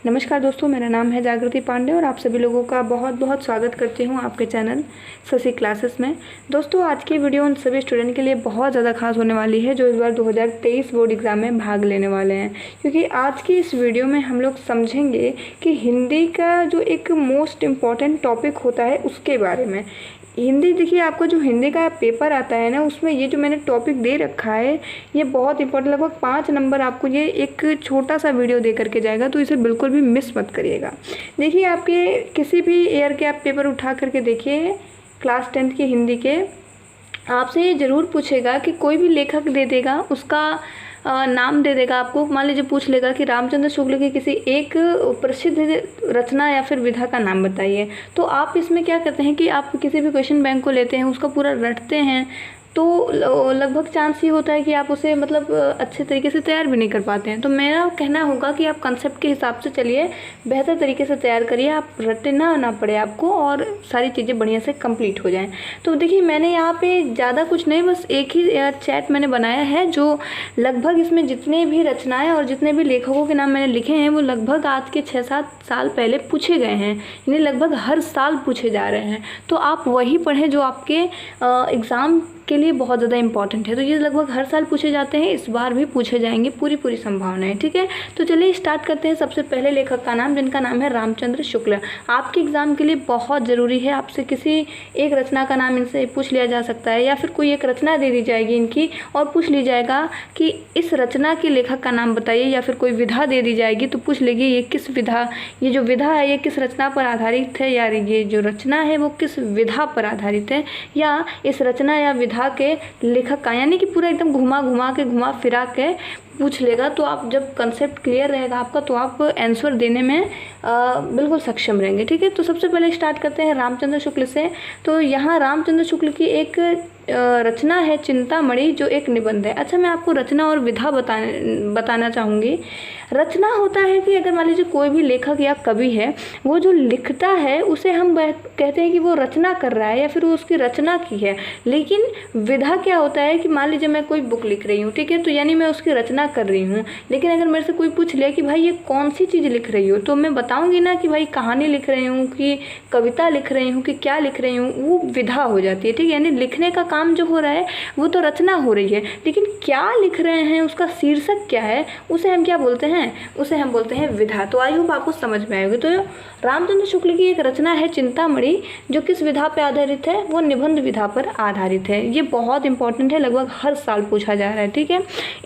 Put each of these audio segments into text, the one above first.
नमस्कार दोस्तों, मेरा नाम है जागृति पांडे और आप सभी लोगों का बहुत बहुत स्वागत करती हूँ आपके चैनल शशि क्लासेस में। दोस्तों, आज की वीडियो उन सभी स्टूडेंट के लिए बहुत ज़्यादा खास होने वाली है जो इस बार 2023 बोर्ड एग्ज़ाम में भाग लेने वाले हैं, क्योंकि आज की इस वीडियो में हम लोग समझेंगे कि हिंदी का जो एक मोस्ट इम्पॉर्टेंट टॉपिक होता है उसके बारे में। हिंदी, देखिए, आपका जो हिंदी का पेपर आता है ना, उसमें ये जो मैंने टॉपिक दे रखा है ये बहुत इंपॉर्टेंट, लगभग 5 नंबर आपको ये एक छोटा सा वीडियो दे करके जाएगा, तो इसे बिल्कुल भी मिस मत करिएगा। देखिए, आपके किसी भी ईयर के आप पेपर उठा करके देखिए, क्लास 10th की हिंदी के, आपसे ये ज़रूर पूछेगा कि कोई भी लेखक दे देगा, उसका नाम दे देगा आपको। मान लीजिए पूछ लेगा कि रामचंद्र शुक्ल की किसी एक प्रसिद्ध रचना या फिर विधा का नाम बताइए, तो आप इसमें क्या करते हैं कि आप किसी भी क्वेश्चन बैंक को लेते हैं, उसका पूरा रटते हैं, तो लगभग चांस ये होता है कि आप उसे मतलब अच्छे तरीके से तैयार भी नहीं कर पाते हैं। तो मेरा कहना होगा कि आप कंसेप्ट के हिसाब से चलिए, बेहतर तरीके से तैयार करिए, आप रटना ना पड़े आपको और सारी चीज़ें बढ़िया से कंप्लीट हो जाएं। तो देखिए, मैंने यहाँ पे ज़्यादा कुछ नहीं, बस एक ही चैट मैंने बनाया है जो लगभग इसमें जितने भी रचनाएँ और जितने भी लेखकों के नाम मैंने लिखे हैं वो लगभग आज के 6-7 साल पहले पूछे गए हैं, यानी लगभग हर साल पूछे जा रहे हैं। तो आप वही पढ़ें जो आपके एग्ज़ाम के लिए बहुत ज़्यादा इंपॉर्टेंट है। तो ये लगभग हर साल पूछे जाते हैं, इस बार भी पूछे जाएंगे, पूरी संभावना है। ठीक है, तो चलिए स्टार्ट करते हैं। सबसे पहले लेखक का नाम, जिनका नाम है रामचंद्र शुक्ल। आपके एग्ज़ाम के लिए बहुत ज़रूरी है, आपसे किसी एक रचना का नाम इनसे पूछ लिया जा सकता है, या फिर कोई एक रचना दे दी जाएगी इनकी और पूछ ली जाएगा कि इस रचना के लेखक का नाम बताइए, या फिर कोई विधा दे दी जाएगी तो पूछ लेगी ये किस विधा, ये जो विधा है ये किस रचना पर आधारित है, या ये जो रचना है वो किस विधा पर आधारित है, या इस रचना या विधा के लेखक का, यानी कि पूरा एकदम घुमा फिरा के पूछ लेगा। तो आप जब कंसेप्ट क्लियर रहेगा आपका, तो आप आंसर देने में बिल्कुल सक्षम रहेंगे। ठीक है, तो सबसे पहले स्टार्ट करते हैं रामचंद्र शुक्ल से। तो यहाँ रामचंद्र शुक्ल की एक रचना है चिंतामणि, जो एक निबंध है। अच्छा, मैं आपको रचना और विधा बताना चाहूँगी। रचना होता है कि अगर मान लीजिए कोई भी लेखक या कवि है, वो जो लिखता है उसे हम कहते हैं कि वो रचना कर रहा है या फिर वो उसकी रचना की है। लेकिन विधा क्या होता है कि मान लीजिए मैं कोई बुक लिख रही हूँ, ठीक है, तो यानी मैं उसकी रचना कर रही हूँ। लेकिन अगर मेरे से कोई पूछ लिया कि भाई ये कौन सी चीज़ लिख रही हो, तो मैं बताऊँगी ना कि भाई कहानी लिख रही हूँ, कि कविता लिख रही हूँ, कि क्या लिख रही हूँ, वो विधा हो जाती है। ठीक है, यानी लिखने का काम जो हो रहा है वो तो रचना हो रही है, लेकिन क्या लिख रहे हैं, उसका शीर्षक क्या है, उसे हम क्या बोलते हैं, उसे हम बोलते हैं विधा। तो आई होप आपको समझ में आएगी। तो रामचंद्र शुक्ल की एक रचना है चिंतामणि, जो किस विधा पर आधारित है, वो निबंध विधा पर आधारित है। ये बहुत इंपॉर्टेंट है, लगभग हर साल पूछा जा रहा है। ठीक है,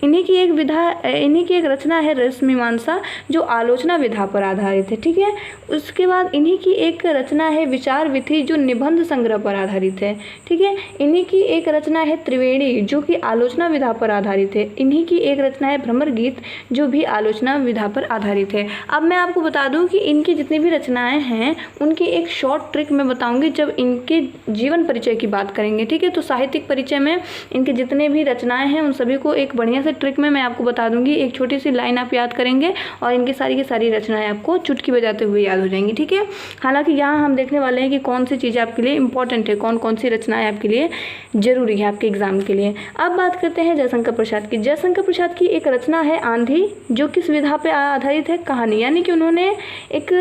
इन्हीं की एक रचना है रसमीमांसा, जो आलोचना विधा पर आधारित है। ठीक है, उसके बाद इन्हीं की एक रचना है विचार विधि, जो निबंध संग्रह पर आधारित है। ठीक है, इन्हीं की एक रचना है त्रिवेणी, जो कि आलोचना विधा पर आधारित है। इन्हीं की एक रचना है भ्रमर गीत, जो भी आलोचना विधा पर आधारित है। अब मैं आपको बता दूं कि इनकी जितनी भी रचनाएं हैं उनकी एक शॉर्ट ट्रिक मैं बताऊंगी जब इनके जीवन परिचय की बात करेंगे। ठीक है, तो साहित्यिक परिचय में इनके जितने भी रचनाएं हैं उन सभी को एक बढ़िया से ट्रिक में मैं आपको बता दूंगी। एक छोटी सी लाइन आप याद करेंगे और इनकी सारी की सारी रचनाएं आपको चुटकी बजाते हुए याद हो जाएंगी। ठीक है, हालांकि यहाँ हम देखने वाले हैं कि कौन सी चीज़ें आपके लिए इंपॉर्टेंट है, कौन कौन सी रचनाएं आपके लिए जरूरी है आपके एग्जाम के लिए। अब बात करते हैं जयशंकर प्रसाद की। जयशंकर प्रसाद की एक रचना है आंधी, जो किस विधा पे आधारित है, कहानी, यानी कि उन्होंने एक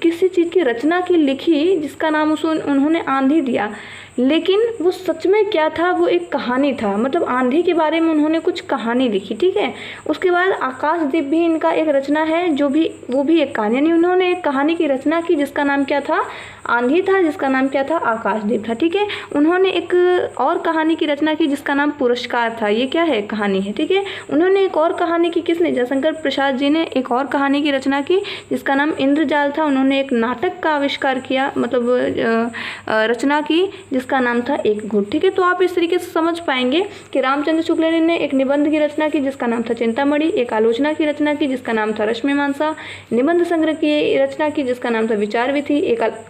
किसी चीज़ की रचना की लिखी जिसका नाम उन्होंने आंधी दिया, लेकिन वो सच में क्या था, वो एक कहानी था, मतलब आंधी के बारे में उन्होंने कुछ कहानी लिखी। ठीक है, उसके बाद आकाशदीप भी इनका एक रचना है, वो भी एक कहानी, यानी उन्होंने एक कहानी की रचना की जिसका नाम क्या था, आंधी था, जिसका नाम क्या था, आकाशदीप था। ठीक है, उन्होंने एक और कहानी की रचना की जिसका नाम पुरस्कार था, ये क्या है, कहानी है। ठीक है, उन्होंने एक और कहानी की, किसने, जयशंकर प्रसाद जी ने एक और कहानी की रचना की जिसका नाम इंद्रजाल था। उन्होंने एक नाटक का आविष्कार किया, मतलब रचना की जिसका नाम था एक घुट। ठीक है, तो आप इस तरीके से समझ पाएंगे कि रामचंद्र शुक्ल ने एक निबंध की रचना की जिसका नाम था चिंतामणि, एक आलोचना की रचना की जिसका नाम था रश्मिमांसा, निबंध संग्रह की रचना की जिसका नाम था विचार विधि,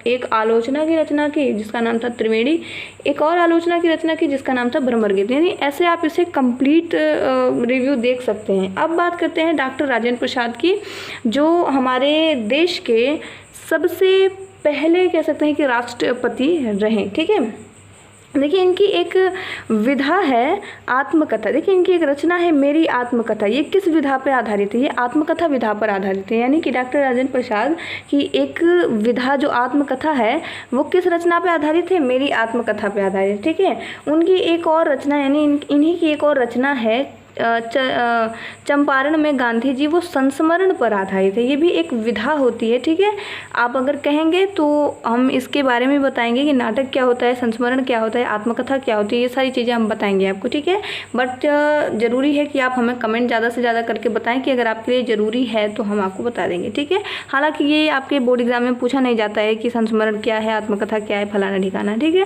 एक आलोचना की रचना की जिसका नाम था त्रिवेणी, एक और आलोचना की रचना की जिसका नाम था भ्रमर गीत। यानी ऐसे आप इसे कंप्लीट रिव्यू देख सकते हैं। अब बात करते हैं डॉक्टर राजेंद्र प्रसाद की, जो हमारे देश के सबसे पहले कह सकते हैं कि राष्ट्रपति रहे। ठीक है, देखिए इनकी एक विधा है आत्मकथा। देखिए इनकी एक रचना है मेरी आत्मकथा। ये किस विधा पर आधारित है? ये आत्मकथा विधा पर आधारित है। यानी कि डॉक्टर राजेंद्र प्रसाद की एक विधा जो आत्मकथा है वो किस रचना पर आधारित है? मेरी आत्मकथा पर आधारित। ठीक है। उनकी एक और रचना यानी इन्हीं की एक और रचना है चंपारण में गांधी जी, वो संस्मरण पर आधारित है। ये भी एक विधा होती है। ठीक है। आप अगर कहेंगे तो हम इसके बारे में बताएंगे कि नाटक क्या होता है, संस्मरण क्या होता है, आत्मकथा क्या होती है, ये सारी चीज़ें हम बताएंगे आपको। ठीक है। बट ज़रूरी है कि आप हमें कमेंट ज़्यादा से ज़्यादा करके बताएं कि अगर आपके लिए ज़रूरी है तो हम आपको बता देंगे। ठीक है। हालाँकि ये आपके बोर्ड एग्जाम में पूछा नहीं जाता है कि संस्मरण क्या है, आत्मकथा क्या है, फलाना ठिकाना। ठीक है।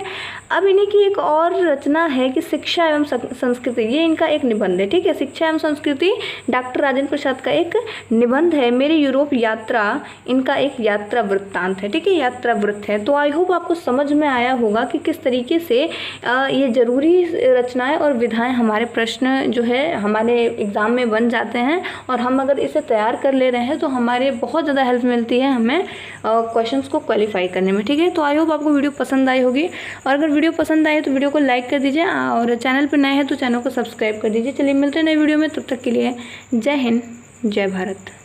अब इन्हीं की एक और रचना है कि शिक्षा एवं संस्कृति। ये इनका एक निबंध है। ठीक है। शिक्षा एवं संस्कृति डॉक्टर राजेंद्र प्रसाद का एक निबंध है। मेरी यूरोप यात्रा इनका एक यात्रा वृत्तांत है। ठीक है। यात्रा वृत्त है। तो आई होप आपको समझ में आया होगा कि किस तरीके से ये ज़रूरी रचनाएं और विधाएं हमारे प्रश्न जो है हमारे एग्ज़ाम में बन जाते हैं, और हम अगर इसे तैयार कर ले रहे हैं तो हमारे बहुत ज़्यादा हेल्प मिलती है हमें क्वेश्चंस को क्वालिफाई करने में। ठीक है। तो आई होप आपको वीडियो पसंद आई होगी, और अगर वीडियो पसंद आए तो वीडियो को लाइक कर दीजिए, और चैनल पर नए हैं तो चैनल को सब्सक्राइब कर दीजिए। चलिए मिलते हैं नए वीडियो में, तब तक के लिए जय हिंद, जय भारत।